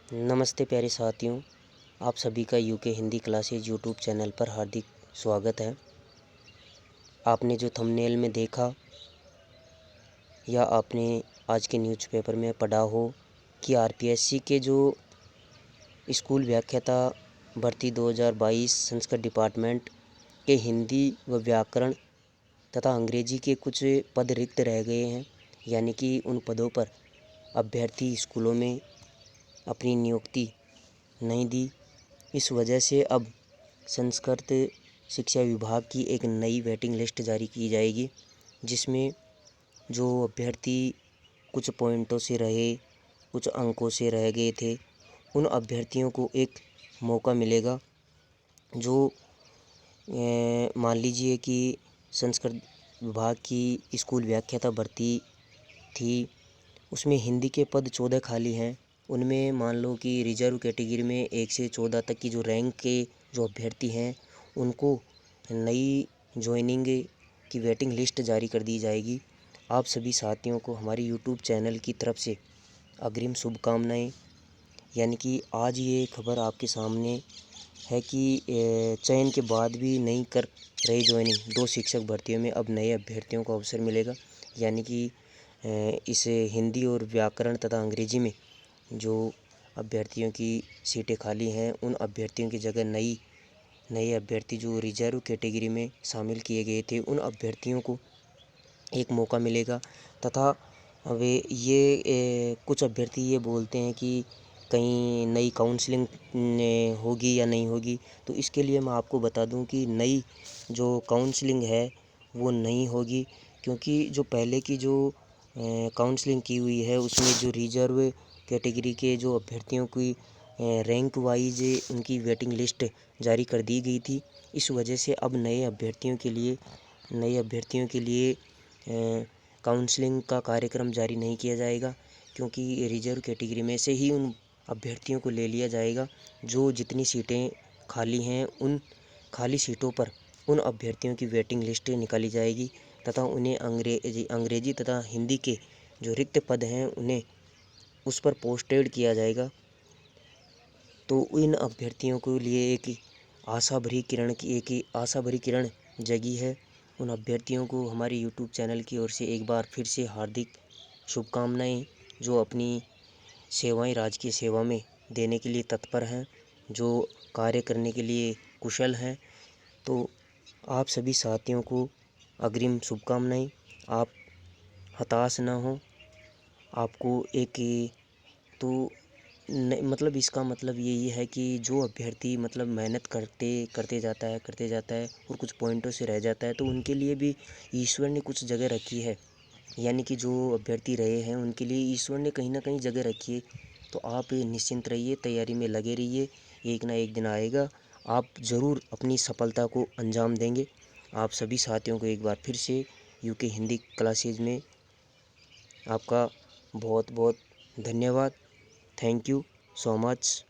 नमस्ते प्यारे साथियों, आप सभी का UK Hindi classes YouTube channel पर हार्दिक स्वागत है। आपने जो थंबनेल में देखा या आपने आज के न्यूज़पेपर में पढ़ा हो कि आरपीएससी के जो स्कूल व्याख्याता भर्ती 2022 संस्कृत डिपार्टमेंट के हिंदी व व्याकरण तथा अंग्रेजी के कुछ पद रिक्त रह गए हैं, यानी कि उन पदों पर अभ्यर्थी स्कूलों में अपनी नियुक्ति नहीं दी। इस वजह से अब संस्कृत शिक्षा विभाग की एक नई वेटिंग लिस्ट जारी की जाएगी, जिसमें जो अभ्यर्थी कुछ पॉइंटों से रहे, कुछ अंकों से रह गए थे, उन अभ्यर्थियों को एक मौका मिलेगा। जो मान लीजिए कि संस्कृत विभाग की स्कूल व्याख्याता भर्ती थी, उसमें हिंदी के पद 14 खाली हैं। उनमें मान लो कि रिजर्व कैटेगरी में 1 से 14 तक की जो रैंक के जो अभ्यर्थी हैं, उनको नई ज्वाइनिंग की वेटिंग लिस्ट जारी कर दी जाएगी। आप सभी साथियों को हमारी यूट्यूब चैनल की तरफ से अग्रिम शुभकामनाएं। यानी कि आज ये खबर आपके सामने है कि चयन के बाद भी नहीं कर रही ज्वाइनिंग 2 शिक्षक भर्तियों में अब नए अभ्यर्थियों को अवसर मिलेगा। यानी कि इस हिंदी और व्याकरण तथा अंग्रेजी में जो अभ्यर्थियों की सीटें खाली हैं, उन अभ्यर्थियों की जगह नए अभ्यर्थी जो रिजर्व कैटेगरी में शामिल किए गए थे, उन अभ्यर्थियों को एक मौका मिलेगा। तथा वे ये कुछ अभ्यर्थी ये बोलते हैं कि कहीं नई काउंसलिंग होगी या नहीं होगी, तो इसके लिए मैं आपको बता दूं कि नई जो काउंसलिंग है वो नहीं होगी, क्योंकि जो पहले की जो काउंसलिंग की हुई है उसमें जो रिजर्व कैटेगरी के जो अभ्यर्थियों की रैंक वाइज उनकी वेटिंग लिस्ट जारी कर दी गई थी। इस वजह से अब नए अभ्यर्थियों के लिए काउंसलिंग का कार्यक्रम जारी नहीं किया जाएगा, क्योंकि रिजर्व कैटेगरी में से ही उन अभ्यर्थियों को ले लिया जाएगा। जो जितनी सीटें खाली हैं, उन खाली सीटों पर उन अभ्यर्थियों की वेटिंग लिस्ट निकाली जाएगी तथा उन्हें अंग्रेजी तथा हिंदी के जो रिक्त पद हैं उन्हें उस पर पोस्टेड किया जाएगा। तो इन अभ्यर्थियों के लिए एक आशा भरी किरण जगी है। उन अभ्यर्थियों को हमारे यूट्यूब चैनल की ओर से एक बार फिर से हार्दिक शुभकामनाएं, जो अपनी सेवाएं राज्य की सेवा में देने के लिए तत्पर हैं, जो कार्य करने के लिए कुशल हैं। तो आप सभी साथियों को अग्रिम शुभकामनाएं। आप हताश ना हो। आपको एक तो मतलब इसका मतलब यही है कि जो अभ्यर्थी मतलब मेहनत करते जाता है और कुछ पॉइंटों से रह जाता है, तो उनके लिए भी ईश्वर ने कुछ जगह रखी है। यानी कि जो अभ्यर्थी रहे हैं उनके लिए ईश्वर ने कहीं ना कहीं जगह रखी है। तो आप निश्चिंत रहिए, तैयारी में लगे रहिए, एक ना एक दिन आएगा, आप ज़रूर अपनी सफलता को अंजाम देंगे। आप सभी साथियों को एक बार फिर से यूके हिंदी क्लासेज में आपका बहुत बहुत धन्यवाद। Thank you so much.